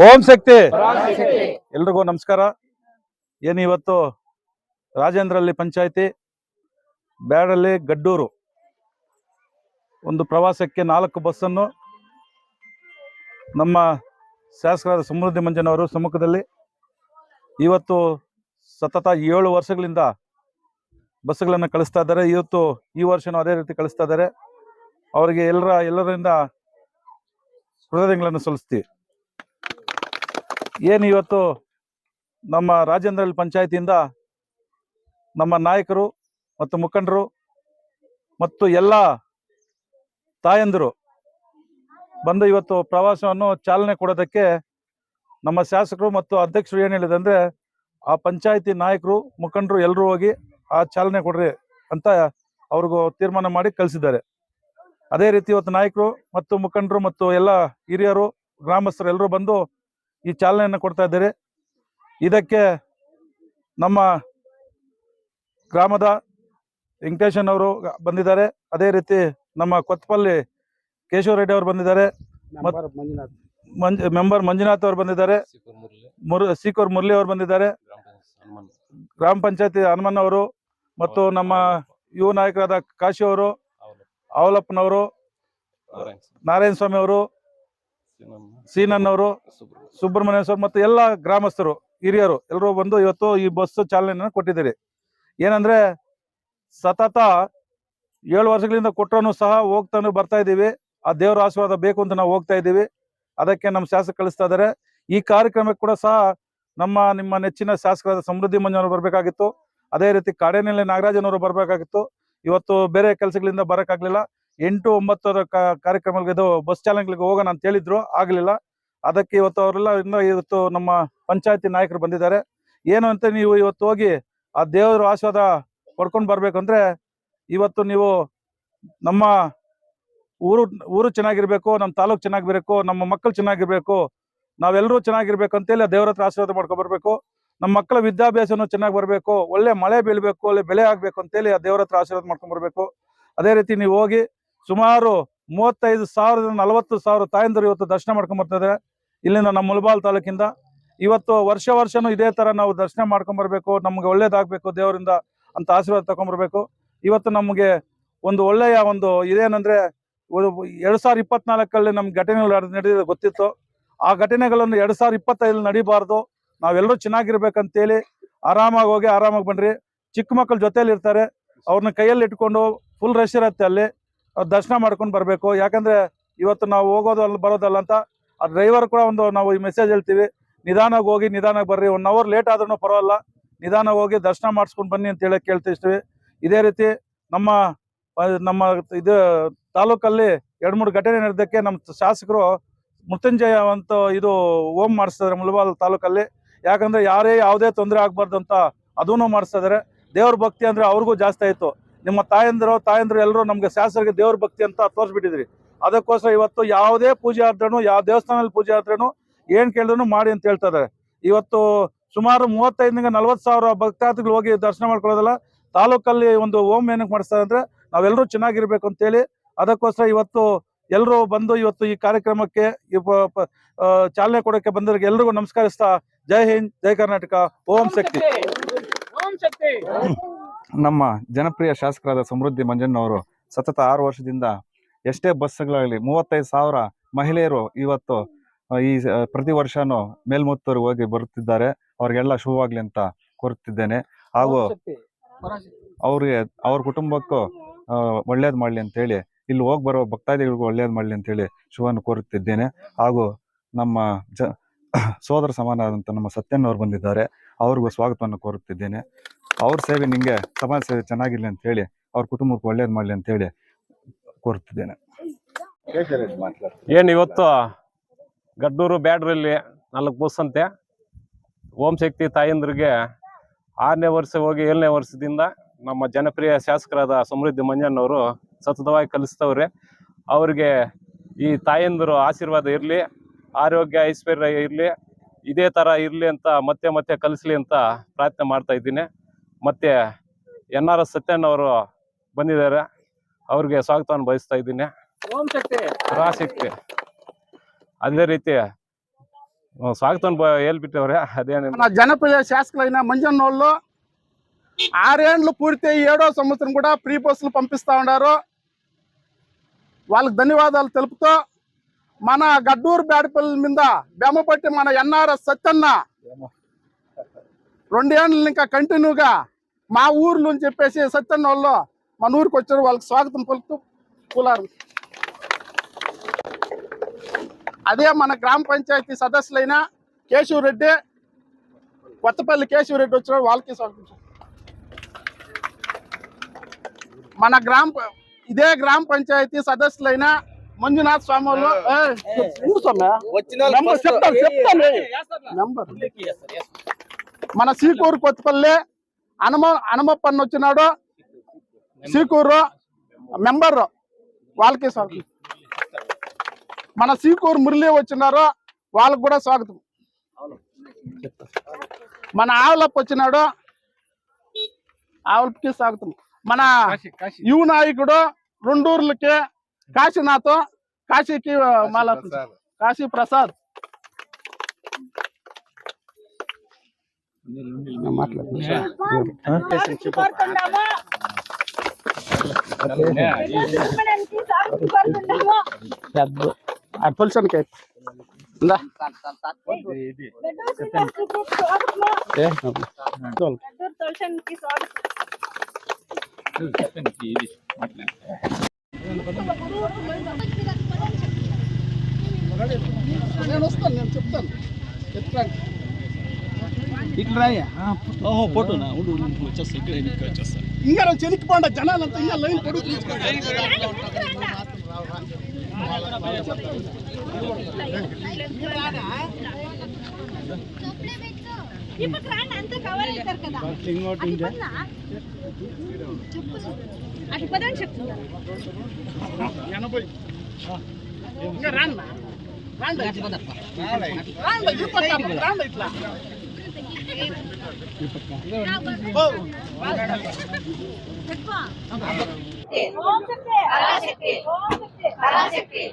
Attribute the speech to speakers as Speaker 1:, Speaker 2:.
Speaker 1: ಓಂ ಶಕ್ತಿ ಎಲ್ರಿಗೂ ನಮಸ್ಕಾರ. ಏನು ಇವತ್ತು ರಾಜೇಂದ್ರಲ್ಲಿ ಪಂಚಾಯಿತಿ ಬ್ಯಾಡಲ್ಲಿ ಗಡ್ಡೂರು ಒಂದು ಪ್ರವಾಸಕ್ಕೆ 4 ಬಸ್ಸನ್ನು ನಮ್ಮ ಶಾಸಕರಾದ ಸಮೃದ್ಧಿ ಮಂಜನವರು ಸಮ್ಮುಖದಲ್ಲಿ ಇವತ್ತು ಸತತ 7 ವರ್ಷಗಳಿಂದ ಬಸ್ಸುಗಳನ್ನು ಕಳಿಸ್ತಾ ಇದ್ದಾರೆ. ಇವತ್ತು ಈ ವರ್ಷನೂ ಅದೇ ರೀತಿ ಕಳಿಸ್ತಾ ಇದ್ದಾರೆ. ಅವರಿಗೆ ಎಲ್ಲರಿಂದ ಕೃತಜ್ಞತೆಗಳನ್ನು ಸಲ್ಲಿಸ್ತೀವಿ. ಏನು ಇವತ್ತು ನಮ್ಮ ರಾಜೇಂದ್ರಲ್ಲಿ ಪಂಚಾಯಿತಿಯಿಂದ ನಮ್ಮ ನಾಯಕರು ಮತ್ತು ಮುಖಂಡರು ಮತ್ತು ಎಲ್ಲ ತಾಯಂದಿರು ಬಂದು ಇವತ್ತು ಪ್ರವಾಸವನ್ನು ಚಾಲನೆ ಕೊಡೋದಕ್ಕೆ ನಮ್ಮ ಶಾಸಕರು ಮತ್ತು ಅಧ್ಯಕ್ಷರು ಏನು ಹೇಳಿದಂದರೆ ಆ ಪಂಚಾಯಿತಿ ನಾಯಕರು ಮುಖಂಡರು ಎಲ್ಲರೂ ಹೋಗಿ ಆ ಚಾಲನೆ ಕೊಡ್ರಿ ಅಂತ ಅವ್ರಿಗೂ ತೀರ್ಮಾನ ಮಾಡಿ ಕಳಿಸಿದ್ದಾರೆ. ಅದೇ ರೀತಿ ಇವತ್ತು ನಾಯಕರು ಮತ್ತು ಮುಖಂಡರು ಮತ್ತು ಎಲ್ಲ ಹಿರಿಯರು ಗ್ರಾಮಸ್ಥರು ಎಲ್ಲರೂ ಬಂದು ಈ ಚಾಲನೆಯನ್ನು ಕೊಡ್ತಾ ಇದ್ದಾರೆ. ಇದಕ್ಕೆ ನಮ್ಮ ಗ್ರಾಮದ ವೆಂಕಟೇಶನ್ ಅವರು ಬಂದಿದ್ದಾರೆ. ಅದೇ ರೀತಿ ನಮ್ಮ ಕೊತ್ತಪಲ್ಲಿ ಕೇಶವ ರೆಡ್ಡಿ ಅವರು ಬಂದಿದ್ದಾರೆ. ಮೆಂಬರ್ ಮಂಜುನಾಥ್ ಅವರು ಬಂದಿದ್ದಾರೆ. ಸೀಕೂರ್ ಮುರಳಿ ಅವರು ಬಂದಿದ್ದಾರೆ. ಗ್ರಾಮ ಪಂಚಾಯತಿ ಹನುಮಣ್ಣವರು ಮತ್ತು ನಮ್ಮ ಯುವ ನಾಯಕರಾದ ಕಾಶಿ ಅವರು, ಅವಲಪ್ಪನವರು, ನಾರಾಯಣ ಸ್ವಾಮಿ ಅವರು, ಸೀನನ್ನವರು, ಸುಬ್ರಹ್ಮಣ್ಯ ಸ್ವಾಮಿ ಮತ್ತು ಎಲ್ಲ ಗ್ರಾಮಸ್ಥರು ಹಿರಿಯರು ಎಲ್ಲರೂ ಬಂದು ಇವತ್ತು ಈ ಬಸ್ ಚಾಲನೆಯನ್ನು ಕೊಟ್ಟಿದ್ದೀರಿ. ಏನಂದ್ರೆ ಸತತ 7 ವರ್ಷಗಳಿಂದ ಕೊಟ್ಟರೂ ಸಹ ಹೋಗ್ತಾನೆ ಬರ್ತಾ ಇದ್ದೀವಿ. ಆ ದೇವರ ಆಶೀರ್ವಾದ ಬೇಕು ಅಂತ ನಾವು ಹೋಗ್ತಾ ಇದ್ದೀವಿ. ಅದಕ್ಕೆ ನಮ್ಮ ಶಾಸಕ ಕಳಿಸ್ತಾ ಇದ್ದಾರೆ. ಈ ಕಾರ್ಯಕ್ರಮಕ್ಕೆ ಕೂಡ ಸಹ ನಿಮ್ಮ ನೆಚ್ಚಿನ ಶಾಸಕರಾದ ಸಮೃದ್ಧಿ ಮಂಜನವರು ಬರಬೇಕಾಗಿತ್ತು. ಅದೇ ರೀತಿ ಕಾಡೇನಹಳ್ಳಿ ನಾಗರಾಜನವರು ಬರಬೇಕಾಗಿತ್ತು. ಇವತ್ತು ಬೇರೆ ಕೆಲಸಗಳಿಂದ ಬರೋಕ್ಕಾಗಲಿಲ್ಲ. 8-9 ಕಾರ್ಯಕ್ರಮಗಳಿಗೆ ಇದು ಬಸ್ ಚಾಲನೆಗಳಿಗೆ ಹೋಗೋಣ ಅಂತ ಹೇಳಿದ್ರು, ಆಗಲಿಲ್ಲ. ಅದಕ್ಕೆ ಇವತ್ತು ಅವರೆಲ್ಲ ಇವತ್ತು ನಮ್ಮ ಪಂಚಾಯತಿ ನಾಯಕರು ಬಂದಿದ್ದಾರೆ. ಏನು ಅಂತ ನೀವು ಇವತ್ತು ಹೋಗಿ ಆ ದೇವರ ಆಶೀರ್ವಾದ ಪಡ್ಕೊಂಡು ಬರ್ಬೇಕಂದ್ರೆ ಇವತ್ತು ನೀವು ನಮ್ಮ ಊರು ಚೆನ್ನಾಗಿರ್ಬೇಕು, ನಮ್ಮ ತಾಲೂಕು ಚೆನ್ನಾಗಿರ್ಬೇಕು, ನಮ್ಮ ಮಕ್ಕಳು ಚೆನ್ನಾಗಿರ್ಬೇಕು, ನಾವೆಲ್ಲರೂ ಚೆನ್ನಾಗಿರ್ಬೇಕು ಅಂತೇಳಿ ದೇವರ ಹತ್ರ ಆಶೀರ್ವಾದ ಮಾಡ್ಕೊಂಡು ಬರ್ಬೇಕು. ನಮ್ಮ ಮಕ್ಕಳ ವಿದ್ಯಾಭ್ಯಾಸನೂ ಚೆನ್ನಾಗಿ ಬರಬೇಕು, ಒಳ್ಳೆ ಮಳೆ ಬೀಳಬೇಕು, ಒಳ್ಳೆ ಬೆಳೆ ಆಗ್ಬೇಕು ಅಂತೇಳಿ ಆ ದೇವರ ಹತ್ರ ಆಶೀರ್ವಾದ ಮಾಡ್ಕೊಂಡು ಬರ್ಬೇಕು. ಅದೇ ರೀತಿ ನೀವು ಹೋಗಿ ಸುಮಾರು 35,000 40,000 ತಾಯಂದಿರು ಇವತ್ತು ದರ್ಶನ ಮಾಡ್ಕೊಂಡ್ ಬರ್ತಿದ್ದಾರೆ ಇಲ್ಲಿಂದ ನಮ್ಮ ಮುಳಬಾಲ್ ತಾಲೂಕಿಂದ. ಇವತ್ತು ವರ್ಷನೂ ಇದೇ ತರ ನಾವು ದರ್ಶನ ಮಾಡ್ಕೊಂಡ್ ಬರ್ಬೇಕು, ನಮ್ಗೆ ಒಳ್ಳೇದಾಗ್ಬೇಕು ದೇವರಿಂದ ಅಂತ ಆಶೀರ್ವಾದ ತಗೊಂಡ್ಬರ್ಬೇಕು. ಇವತ್ತು ನಮಗೆ ಒಂದು ಒಳ್ಳೆಯ ಇದೇನಂದ್ರೆ 2024 ನಮ್ಗೆ ಘಟನೆಗಳು ನಡೆದಿದೆ ಗೊತ್ತಿತ್ತು. ಆ ಘಟನೆಗಳನ್ನು 2025 ನಡೀಬಾರ್ದು. ನಾವೆಲ್ಲರೂ ಚೆನ್ನಾಗಿರ್ಬೇಕಂತೇಳಿ ಆರಾಮಾಗಿ ಹೋಗಿ ಆರಾಮಾಗಿ ಬನ್ರಿ. ಚಿಕ್ಕ ಮಕ್ಕಳ ಜೊತೆಲಿ ಇರ್ತಾರೆ, ಅವ್ರನ್ನ ಕೈಯಲ್ಲಿ ಇಟ್ಕೊಂಡು ಫುಲ್ ರಶ್ ಇರುತ್ತೆ, ಅಲ್ಲಿ ದರ್ಶನ ಮಾಡ್ಕೊಂಡು ಬರಬೇಕು. ಯಾಕಂದ್ರೆ ಇವತ್ತು ನಾವು ಹೋಗೋದು ಅಲ್ಲಿ ಬರೋದಲ್ಲ ಅಂತ ಆ ಡ್ರೈವರ್ ಕೂಡ ನಾವು ಈ ಮೆಸೇಜ್ ಹೇಳ್ತೀವಿ, ನಿಧಾನಾಗಿ ಹೋಗಿ ನಿಧಾನಾಗಿ ಬರ್ರಿ. 1 ಅವರ್ ಲೇಟ್ ಆದ್ರೂ ಪರವಾಗಿಲ್ಲ, ನಿಧಾನ ಹೋಗಿ ದರ್ಶನ ಮಾಡಿಸ್ಕೊಂಡು ಬನ್ನಿ ಅಂತ ಕೇಳ್ತಿರ್ತೀವಿ. ಇದೇ ರೀತಿ ನಮ್ಮ ಇದು ತಾಲೂಕಲ್ಲಿ 2-3 ಘಟನೆ ನಡೆದಕ್ಕೆ ನಮ್ಮ ಶಾಸಕರು ಮೃತ್ಯುಂಜಯ ಅಂತ ಇದು ಹೋಮ್ ಮಾಡಿಸ್ತಾರೆ ಮುಳಬಾಲ್ ತಾಲೂಕಲ್ಲಿ. ಯಾಕಂದ್ರೆ ಯಾವುದೇ ತೊಂದರೆ ಆಗ್ಬಾರ್ದು ಅಂತ ಅದೂ ಮಾಡಿಸ್ತಾ ಇದಾರೆ. ದೇವ್ರ ಭಕ್ತಿ ಅಂದ್ರೆ ಅವ್ರಿಗೂ ಜಾಸ್ತಿ ಆಯ್ತು. ನಿಮ್ಮ ತಾಯಂದ್ರು ಎಲ್ಲರೂ ನಮ್ಗೆ ಶಾಸಕರಿಗೆ ದೇವ್ರ ಭಕ್ತಿ ಅಂತ ತೋರಿಸ್ಬಿಟ್ಟಿದ್ರಿ. ಅದಕ್ಕೋಸ್ಕರ ಇವತ್ತು ಯಾವುದೇ ಪೂಜೆ ಆದ್ರೂ, ಯಾವ ದೇವಸ್ಥಾನದಲ್ಲಿ ಪೂಜೆ ಆದ್ರೂ ಏನ್ ಕೇಳಿದ್ರು ಮಾಡಿ ಅಂತ ಹೇಳ್ತಾ ಇದಾರೆ. ಇವತ್ತು ಸುಮಾರು 35,000-40,000 ಭಕ್ತಾದಿಗಳು ಹೋಗಿ ದರ್ಶನ ಮಾಡ್ಕೊಳ್ಳೋದಲ್ಲ, ತಾಲೂಕಲ್ಲಿ ಒಂದು ಹೋಮ್ ಏನಕ್ಕೆ ಮಾಡಿಸ್ತಾರೆ ಅಂದ್ರೆ ನಾವೆಲ್ಲರೂ ಚೆನ್ನಾಗಿರ್ಬೇಕು ಅಂತೇಳಿ. ಅದಕ್ಕೋಸ್ಕರ ಇವತ್ತು ಎಲ್ಲರೂ ಬಂದು ಇವತ್ತು ಈ ಕಾರ್ಯಕ್ರಮಕ್ಕೆ ಚಾಲನೆ ಕೊಡೋಕೆ ಬಂದವರಿಗೆ ಎಲ್ರಿಗೂ ನಮಸ್ಕರಿಸ್ತಾ ಜೈ ಹಿಂದ್, ಜೈ ಕರ್ನಾಟಕ, ಓಂ ಶಕ್ತಿ.
Speaker 2: ನಮ್ಮ ಜನಪ್ರಿಯ ಶಾಸಕರಾದ ಸಮೃದ್ಧಿ ಮಂಜಣ್ಣವರು ಸತತ 6 ವರ್ಷದಿಂದ ಎಷ್ಟೇ ಬಸ್ಗಳಾಗಲಿ 35,000 ಮಹಿಳೆಯರು ಇವತ್ತು ಈ ಪ್ರತಿ ವರ್ಷನೂ ಮೇಲ್ಮುತ್ತೂರು ಹೋಗಿ ಬರುತ್ತಿದ್ದಾರೆ. ಅವ್ರಿಗೆಲ್ಲ ಶುಭವಾಗ್ಲಿ ಅಂತ ಕೋರುತ್ತಿದ್ದೇನೆ. ಹಾಗೂ ಅವ್ರ ಕುಟುಂಬಕ್ಕೂ ಒಳ್ಳೇದು ಮಾಡಲಿ ಅಂತೇಳಿ, ಇಲ್ಲಿ ಹೋಗಿ ಬರೋ ಭಕ್ತಾದಿಗಳಿಗೂ ಒಳ್ಳೇದು ಮಾಡಲಿ ಅಂತೇಳಿ ಶುಭವನ್ನು ಕೋರುತ್ತಿದ್ದೇನೆ. ಹಾಗೂ ನಮ್ಮ ಸೋದರ ಸಮಾನರಾದಂಥ ನಮ್ಮ ಸತ್ಯಣ್ಣವ್ರು ಬಂದಿದ್ದಾರೆ, ಅವ್ರಿಗೂ ಸ್ವಾಗತವನ್ನು ಕೋರುತ್ತಿದ್ದೇನೆ. ಅವ್ರ ಸೇವೆ ನಿಮಗೆ ಸಮಾಜ ಸೇವೆ ಚೆನ್ನಾಗಿರ್ಲಿ ಅಂತ ಹೇಳಿ, ಅವ್ರ ಕುಟುಂಬಕ್ಕೆ ಒಳ್ಳೇದು ಮಾಡಲಿ ಅಂತ ಹೇಳಿ ಕೋರುತ್ತಿದ್ದೇನೆ.
Speaker 3: ಏನು ಇವತ್ತು ಗಡ್ಡೂರು ಬ್ಯಾಡ್ರಲ್ಲಿ 4 ಬಸ್ ಅಂತೆ ಓಂ ಶಕ್ತಿ ತಾಯಂದ್ರಿಗೆ 6ನೇ ವರ್ಷ ಹೋಗಿ 7ನೇ ವರ್ಷದಿಂದ ನಮ್ಮ ಜನಪ್ರಿಯ ಶಾಸಕರಾದ ಸಮೃದ್ಧಿ ಮಂಜಣ್ಣವರು ಸತತವಾಗಿ ಕಲಿಸ್ತವ್ರೆ. ಅವ್ರಿಗೆ ಈ ತಾಯಂದಿರು ಆಶೀರ್ವಾದ ಇರಲಿ, ಆರೋಗ್ಯ ಐಶ್ವರ್ಯ ಇರಲಿ, ಇದೇ ಥರ ಇರಲಿ ಅಂತ ಮತ್ತೆ ಕಲಿಸ್ಲಿ ಅಂತ ಪ್ರಾರ್ಥನೆ ಮಾಡ್ತಾ ಇದ್ದೀನಿ. ಮತ್ತೆ NRS ಸತ್ಯಣ್ಣವರು ಬಂದಿದ್ದಾರೆ, ಅವ್ರಿಗೆ ಸ್ವಾಗತವನ್ನು ಬಯಸ್ತಾ ಇದ್ದೀನಿ. ಪರಾಶಕ್ತಿ. ಅದೇ ರೀತಿ స్వాగతం ಹೇಳ್ಬಿಟ್ಟವ್ರೆ అదేనే
Speaker 4: మన జనప్రియ శాసకులైన మంజన్నోళ్ళు 6 ఏండ్లు పూర్తి 7వ సంవత్సరం కూడా ఫ్రీ బస్సులు పంపిస్తా ఉన్నారు. వాళ్ళకి ధన్యవాదాలు తెలుపుతూ మన గడ్డూరు బ్యాడపల్లి మీద బెమ్మపట్టి మన ఎన్ఆర్ఎస్ సత్యన్న 2 ఏండ్లు ఇంకా కంటిన్యూగా మా ఊర్లు అని చెప్పేసి సత్యన్న వాళ్ళు మన ఊరికి వచ్చారు. వాళ్ళకి స్వాగతం పలుకుతూ కూలారు. అదే మన గ్రామ పంచాయతీ సదస్సులైన కేశవరెడ్డి, కొత్తపల్లి కేశవరెడ్డి వచ్చారు. వాళ్ళకి స్వాగతం. మన ఇదే గ్రామ పంచాయతీ సదస్సులైన మంజునాథ్ స్వామి వాళ్ళు మన సీకూరు కొత్తపల్లి హనుమప్పన్న వచ్చినాడు. సీకూరు మెంబర్ వాళ్ళకి స్వాగతం. మన సీకూరు మురళి వచ్చినారు. వాళ్ళకి కూడా స్వాగతం. మన ఆవులప్ప వచ్చినాడు. ఆవులకి స్వాగతం. మన యువ నాయకుడు రెండూర్లకి కాశీనాథ్, కాశీకి కాశీ ప్రసాద్ పులుసనికి నేను వస్తాను, నేను చెప్తాను. ఇంకా చెనిక్కిపోండి జనాలంతా ఇంకా లైన్ పొడుగు
Speaker 5: ఓం శక్తి